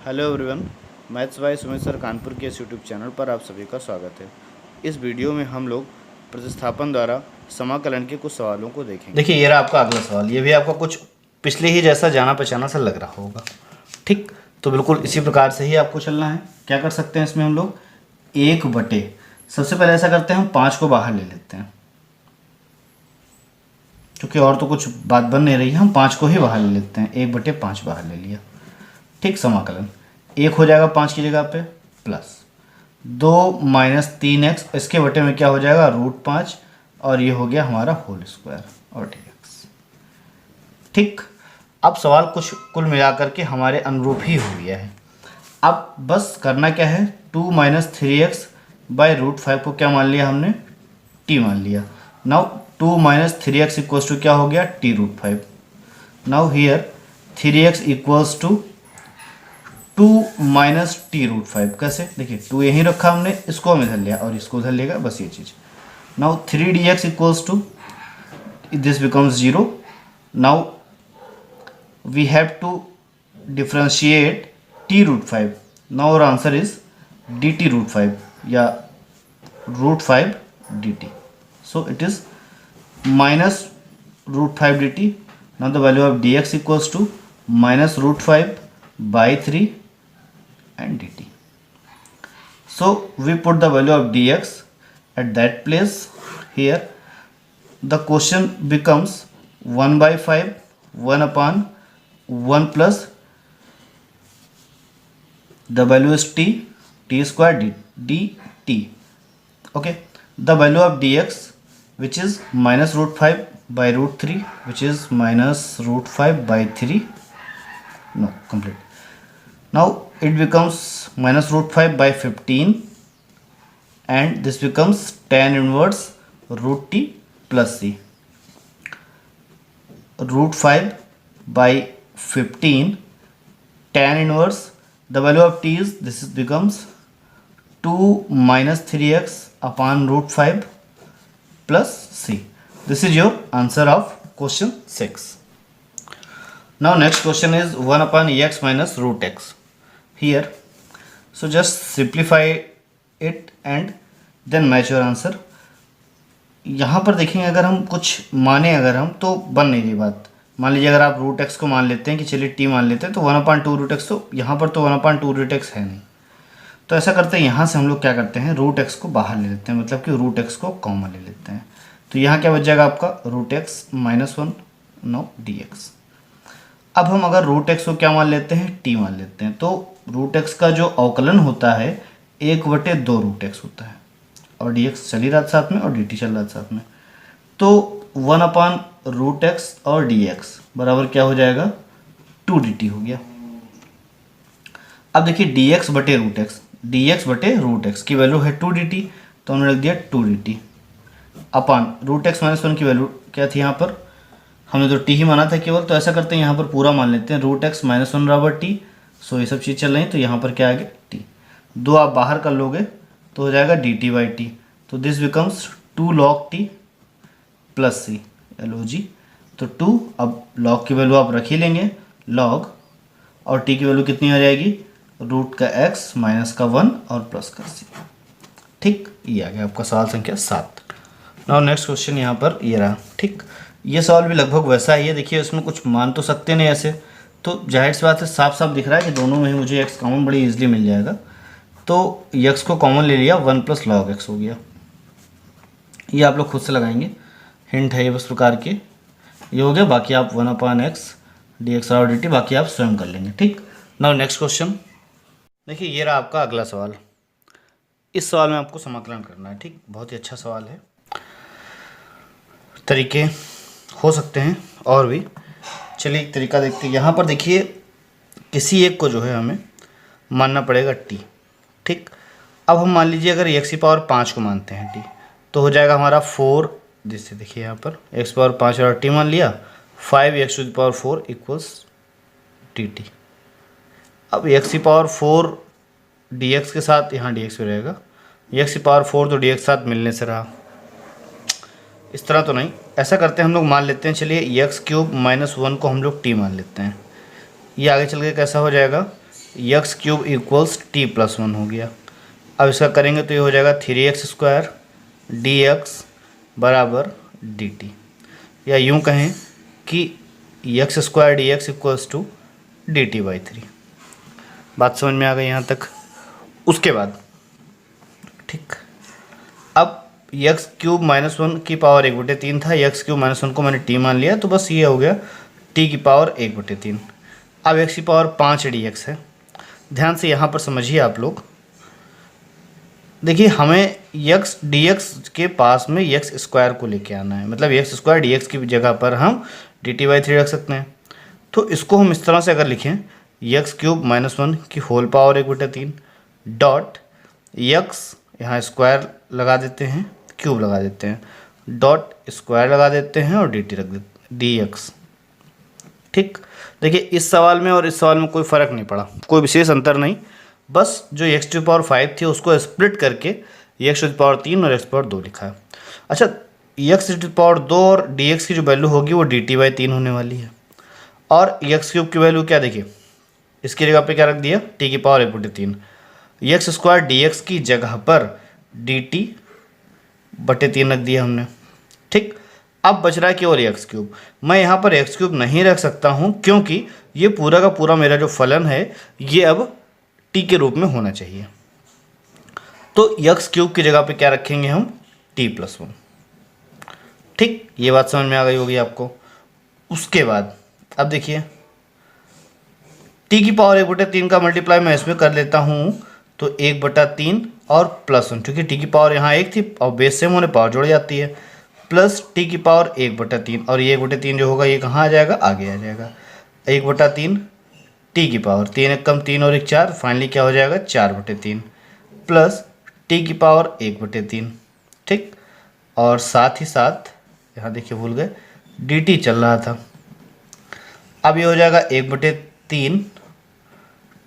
Hello everyone, maths by Sumit sir Kanpur के इस YouTube channel पर आप सभी का स्वागत है। इस वीडियो में हम लोग प्रतिस्थापन द्वारा समाकलन के कुछ सवालों को देखेंगे। देखिए ये रहा आपका अगला सवाल। ये भी आपका कुछ पिछले ही जैसा जाना पहचाना सा लग रहा होगा। ठीक, तो बिल्कुल इसी प्रकार से ही आपको चलना है। क्या कर सकते हैं इसमें हम लोग, एक बटे, सबसे पहले ऐसा करते हैं हम 5 को बाहर ले लेते हैं, क्योंकि और तो कुछ बात बन नहीं रही है। हम 5 को ही बाहर ले लेते हैं, 1/5 बाहर ले लिया। ठीक, समाकलन 1 हो जाएगा 5 की जगह पे, प्लस 2 - 3x, इसके बटे में क्या हो जाएगा √5, और ये हो गया हमारा होल स्क्वायर और dx। ठीक, अब सवाल कुछ कुल मिलाकर के हमारे अनुरूप ही हो गया है। अब बस करना क्या है, 2 - 3x बाई √5 को क्या मान लिया हमने, t मान लिया। नाउ 2 - 3x इक्वल्स टू क्या हो गया, t√5। Now here 3x equals to 2 - t√5। कैसे, देखिए 2 यहीं रखा हमने, इसको हम इधर लिया और इसको उधर लेगा, बस ये चीज़। Now 3dx equals to, this becomes 0. Now we have to differentiate t√5. Now our answer is dt√5 या √5 dt. So it is minus √5 dt. Now the value of dx equals to minus √5 by 3 and dt. So we put the value of dx at that place. Here the question becomes 1/5, 1/1 plus the value is t square dt. Okay, the value of dx, which is minus √5 by √3, which is minus √5 by 3, no, complete. Now it becomes minus √5 by 15, and this becomes tan inverse √t plus c. √5 by 15 tan inverse, the value of t is, this is becomes 2 - 3x upon √5 plus c. This is your answer of question 6. Now next question is 1/x minus √x. Here, so just simplify it and then match your answer. यहाँ पर देखेंगे, अगर हम कुछ माने, अगर हम तो बन नहीं रही बात। मान लीजिए अगर आप √x को मान लेते हैं कि चलिए t मान लेते हैं, तो 1/2 √x, तो यहाँ पर तो 1/2 √x है नहीं। तो ऐसा करते हैं, यहाँ से हम लोग क्या करते हैं, √x को बाहर ले लेते हैं, मतलब कि √x को कॉमन ले लेते हैं। तो यहाँ क्या बच जाएगा आपका √x - 1, नो dx। अब हम अगर √x को क्या मान लेते हैं, t मान लेते हैं, तो √x का जो अवकलन होता है 1/2 √x होता है, और dx चल ही रहा था साथ में और dt चल रहा था साथ में। तो 1/√x और dx बराबर क्या हो जाएगा, 2 dt हो गया। अब देखिए dx/√x की वैल्यू है 2 dt, तो हमने रख दिया 2 dt अपान √x - 1 की वैल्यू क्या थी, यहाँ पर हमने तो t ही माना था केवल। तो ऐसा करते हैं, यहाँ पर पूरा मान लेते हैं, √x - 1 बराबर t। सो ये सब चीज़ चल रही, तो यहाँ पर क्या आ गया t, 2 आप बाहर कर लोगे तो हो जाएगा dt/t। तो this becomes 2 log t plus c, log। तो 2, अब log की वैल्यू आप रख ही लेंगे, log, और t की वैल्यू कितनी आ जाएगी, √x - 1 और प्लस का c। ठीक, ये आ गया आपका सवाल संख्या 7। नाउ नेक्स्ट क्वेश्चन यहाँ पर ये रहा। ठीक, ये सवाल भी लगभग वैसा ही है। देखिए इसमें कुछ मान तो सकते नहीं ऐसे, तो जाहिर सी बात है, साफ साफ दिख रहा है कि दोनों में ही मुझे x कॉमन बड़ी ईजिली मिल जाएगा। तो x को कॉमन ले लिया, 1 + log x हो गया। ये आप लोग खुद से लगाएंगे, हिंट है ये बस प्रकार के। ये हो गया, बाकी आप 1/x dx और dt बाकी आप स्वयं कर लेंगे। ठीक, नाउ नेक्स्ट क्वेश्चन देखिए, ये रहा आपका अगला सवाल। इस सवाल में आपको समाकलन करना है। ठीक, बहुत ही अच्छा सवाल है। तरीके हो सकते हैं और भी, चलिए एक तरीका देखते हैं। यहाँ पर देखिए, किसी एक को जो है हमें मानना पड़ेगा t। ठीक, अब हम मान लीजिए अगर x⁵ को मानते हैं t, तो हो जाएगा हमारा 4, जिससे देखिए यहाँ पर x⁵ और t मान लिया, 5x⁴ इक्वल्स dt। अब x⁴ dx के साथ यहाँ dx भी रहेगा, x⁴ तो dx साथ मिलने से रहा, इस तरह तो नहीं। ऐसा करते हैं, हम लोग मान लेते हैं, चलिए x³ - 1 को हम लोग t मान लेते हैं। ये आगे चल के कैसा हो जाएगा, x cube equals T plus one हो गया। अब इसका करेंगे तो ये हो जाएगा 3x² dx बराबर dt, या यूं कहें कि x² dx equals to dt/3। बात समझ में आ गई यहाँ तक। उसके बाद ठीक, अब एक्स क्यूब माइनस वन की पावर 1/3 था, एक्स क्यूब माइनस वन को मैंने टी मान लिया, तो बस ये हो गया टी की पावर 1/3। अब एक्स की पावर 5 dx है। ध्यान से यहाँ पर समझिए आप लोग, देखिए हमें एक्स dx के पास में x² को लेके आना है, मतलब x² dx की जगह पर हम dt/3 रख सकते हैं। तो इसको हम इस तरह से अगर लिखें, एक्स क्यूब माइनस वन की होल पावर 1/3 डॉट एक्स, यहाँ स्क्वायर लगा देते हैं, क्यूब लगा देते हैं, डॉट स्क्वायर लगा देते हैं और dt रख देते dx। ठीक, देखिए इस सवाल में और इस सवाल में कोई फ़र्क नहीं पड़ा, कोई विशेष अंतर नहीं, बस जो x⁵ थी उसको स्प्लिट करके x⁵ और x⁵ लिखा है। अच्छा, x⁵ और dx की जो वैल्यू होगी वो dt/3 होने वाली है, और x³ की वैल्यू क्या, देखिए इसकी जगह पे क्या रख दिया, t की पावर 1/3, x² dx की जगह पर dt/3 रख दिया हमने। ठीक, अब बच रहा है केवल x³। मैं यहाँ पर x³ नहीं रख सकता हूँ क्योंकि ये पूरा का पूरा मेरा जो फलन है ये अब t के रूप में होना चाहिए। तो x³ की जगह पे क्या रखेंगे हम, t+1। ठीक, ये बात समझ में आ गई होगी आपको। उसके बाद अब देखिए t की पावर 1/3 का मल्टीप्लाई मैं इसमें कर लेता हूँ, तो 1/3 और +1, क्योंकि t की पावर यहाँ 1 थी और बेस सेम होने पावर जुड़ जाती है, प्लस t की पावर 1/3, और ये 1/3 जो होगा ये कहाँ आ जाएगा, आगे आ जाएगा। 1/3 t की पावर 3 1 कम 3 और 1 4, फाइनली क्या हो जाएगा 4/3 प्लस t की पावर 1/3। ठीक, और साथ ही साथ यहाँ देखिए भूल गए dt चल रहा था। अब ये हो जाएगा 1/3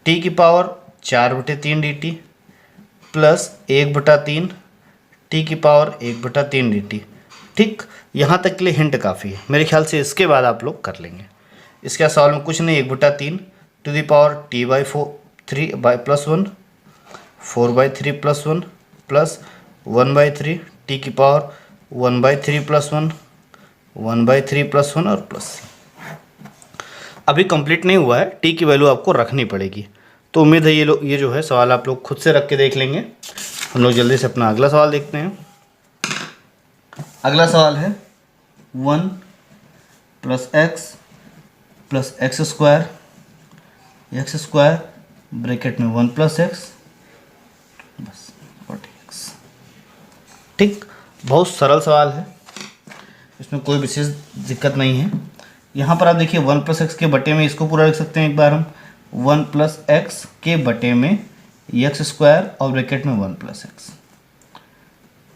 t की पावर 4/3 dt प्लस 1/3 t की पावर 1/3 dt। ठीक, यहाँ तक के लिए हिंट काफ़ी है, मेरे ख्याल से इसके बाद आप लोग कर लेंगे। इसका सवाल में कुछ नहीं, 1/3 to the power t/3 + 1 4/3 + 1 plus 1/3 t की पावर 1/3 + 1 1/3 + 1 और प्लस। अभी कंप्लीट नहीं हुआ है, टी की वैल्यू आपको रखनी पड़ेगी। तो उम्मीद है ये जो है सवाल आप लोग खुद से रख के देख लेंगे। हम लोग जल्दी से अपना अगला सवाल देखते हैं। अगला सवाल है 1 + x + x² ब्रैकेट में 1 + x बस 40x। ठीक, बहुत सरल सवाल है, इसमें कोई विशेष दिक्कत नहीं है। यहाँ पर आप देखिए 1 + x के बटे में इसको पूरा लिख सकते हैं एक बार हम, 1 + x के बटे में x² और ब्रैकेट में 1 + x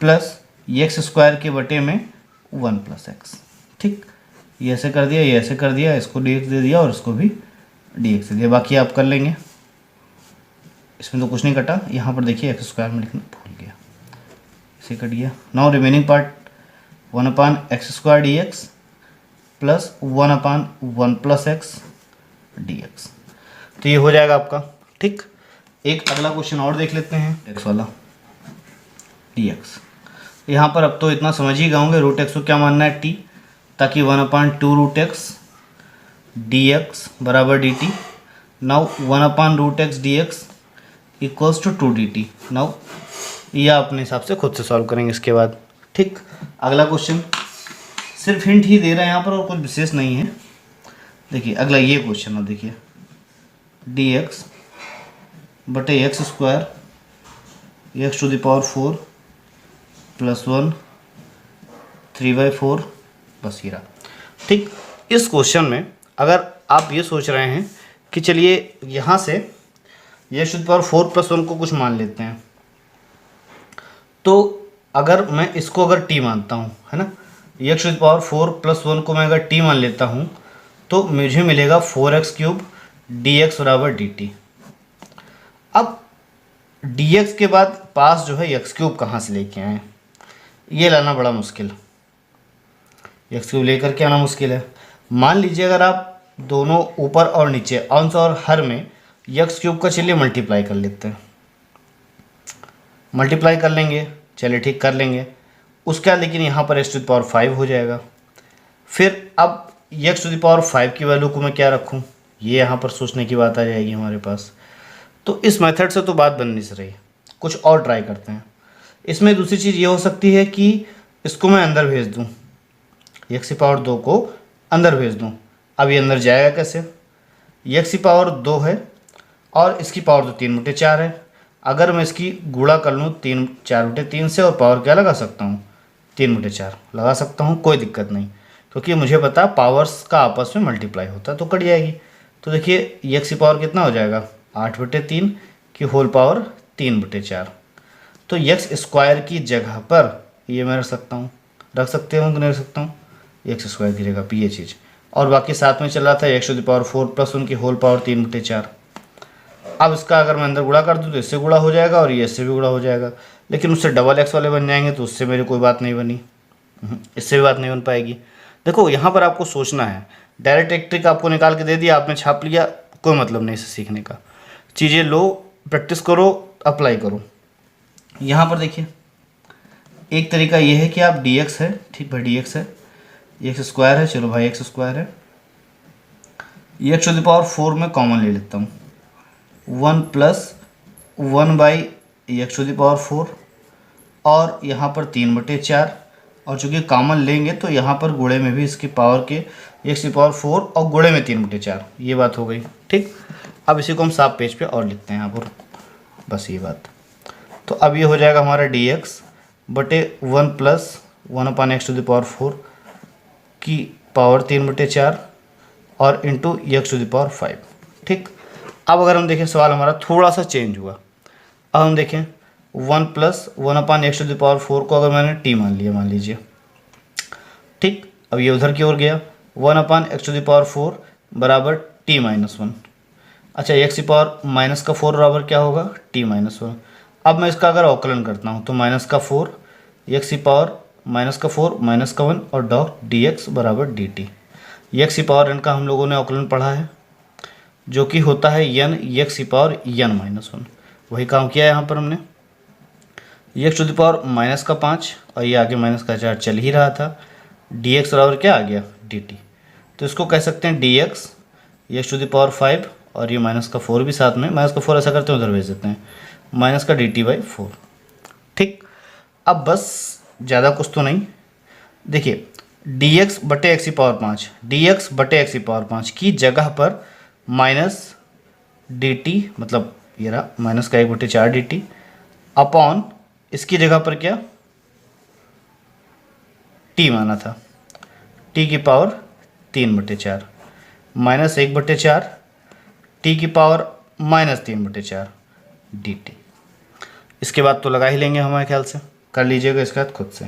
प्लस x² के बटे में 1 + x। ठीक, ये ऐसे कर दिया, ये ऐसे कर दिया, इसको dx दे दिया और इसको भी dx दे दिया, बाकी आप कर लेंगे, इसमें तो कुछ नहीं कटा। यहाँ पर देखिए x² में लिखना भूल गया, इसे कट गया। Now remaining part 1/x² dx plus 1/1 + x dx, तो ये हो जाएगा आपका। ठीक, एक अगला क्वेश्चन और देख लेते हैं, x वाला dx। यहाँ पर अब तो इतना समझ ही गए √x को क्या मानना है, t, ताकि 1/2√x dx बराबर dt। Now 1/√x dx equals to 2dt। Now ये अपने हिसाब से खुद से सॉल्व करेंगे इसके बाद। ठीक, अगला क्वेश्चन सिर्फ हिंट ही दे रहा है यहाँ पर और कुछ विशेष नहीं है। देखिए अगला ये क्वेश्चन है, देखिए dx बटे x² x⁴ + 1 3/4 बस ये रहा। ठीक, इस क्वेश्चन में अगर आप ये सोच रहे हैं कि चलिए यहाँ से x⁴ + 1 को कुछ मान लेते हैं, तो अगर मैं इसको अगर t मानता हूँ, है ना, x⁴ + 1 को मैं अगर t मान लेता हूँ तो मुझे मिलेगा 4x³ dx बराबर dt। अब dx के बाद पास जो है x³ कहाँ से लेके आए, ये लाना बड़ा मुश्किल, x³ लेकर के आना मुश्किल है। मान लीजिए अगर आप दोनों ऊपर और नीचे अंश और हर में एक्स क्यूब का चलिए मल्टीप्लाई कर लेते हैं, मल्टीप्लाई कर लेंगे, चलिए ठीक कर लेंगे। उसका लेकिन यहाँ पर एक्स टू द पावर 5 हो जाएगा। फिर अब एक्स टू द पावर 5 की वैल्यू को मैं क्या रखूँ, ये यहाँ पर सोचने की बात आ जाएगी हमारे पास। तो इस मेथड से तो बात बन नहीं रही, कुछ और ट्राई करते हैं। इसमें दूसरी चीज़ ये हो सकती है कि इसको मैं अंदर भेज दूँ, एक्स की पावर 2 को अंदर भेज दूँ। अब ये अंदर जाएगा कैसे, एक्स की पावर 2 है और इसकी पावर तो 3/4 है। अगर मैं इसकी गुणा कर लूँ 4/3 से, और पावर क्या लगा सकता हूँ, 3/4 लगा सकता हूँ, कोई दिक्कत नहीं, क्योंकि मुझे पता पावर्स का आपस में मल्टीप्लाई होता है तो कट जाएगी। तो देखिए एक्स की पावर कितना हो जाएगा, 8/3 की होल पावर 3/4। तो एक्स स्क्वायर की जगह पर ये मैं रख सकता हूँ, रख सकते हो कि नहीं रख सकता हूँ, एक्स स्क्वायर की जगह पर ये चीज़, और बाकी साथ में चल रहा था x to the power 4 plus उनकी होल पावर 3/4। अब इसका अगर मैं अंदर गुणा कर दूँ तो इससे गुणा हो जाएगा और ये इससे भी गुणा हो जाएगा, लेकिन उससे डबल एक्स वाले बन जाएंगे तो उससे मेरी कोई बात नहीं बनी, इससे भी बात नहीं बन पाएगी। देखो यहाँ पर आपको सोचना है, डायरेक्ट एक ट्रिक आपको निकाल के दे दिया, आपने छाप लिया, कोई मतलब नहीं इसे सीखने का। चीज़ें लो, प्रैक्टिस करो, अप्लाई करो। यहाँ पर देखिए एक तरीका ये है कि आप dx है, ठीक भाई dx है, एक्स स्क्वायर है, चलो भाई एक्स स्क्वायर है, एक्स टू द पावर 4 में कॉमन ले लेता हूँ, 1 + 1/x टू द पावर 4 और यहाँ पर 3/4, और चूँकि कॉमन लेंगे तो यहाँ पर गुणे में भी इसकी पावर के एक्स की पावर 4 और गुणे में 3/4, ये बात हो गई। ठीक, अब इसी को हम साफ पेज पे और लिखते हैं यहाँ पर, बस ये बात। तो अब ये हो जाएगा हमारा dx बटे 1 + 1/x टू द पावर 4 की पावर 3/4 और into x to the power 5। ठीक, अब अगर हम देखें सवाल हमारा थोड़ा सा चेंज हुआ। अब हम देखें 1 + 1/x टू द पावर 4 को अगर मैंने t मान लिया, मान लीजिए, ठीक, अब ये उधर की ओर गया, 1/x टू द पावर 4 बराबर t - 1। अच्छा, x की पावर माइनस का 4 बराबर क्या होगा, t - 1। अब मैं इसका अगर अवकलन करता हूँ तो -4 x की पावर -4 -1 और डॉट dx बराबर dt। x की पावर n का हम लोगों ने अवकलन पढ़ा है, जो कि होता है n x की पावर n - 1। वही काम किया है यहाँ पर हमने, x टू द पावर -5 और ये आगे -4 चल ही रहा था, dx बराबर क्या आ गया, dt। तो इसको कह सकते हैं dx x to the power 5 और ये -4 भी साथ में, -4 ऐसा करते हैं उधर भेज देते हैं, -dt/4। ठीक, अब बस ज़्यादा कुछ तो नहीं, देखिए dx बटे x की पावर 5, dx बटे x की पावर 5 की जगह पर -dt, मतलब ये रहा -1/4 dt अपॉन इसकी जगह पर क्या t माना था, t की पावर 3/4 -1/4 t की पावर -3/4 dt। इसके बाद तो लगा ही लेंगे हमारे ख्याल से, कर लीजिएगा इसके बाद खुद से।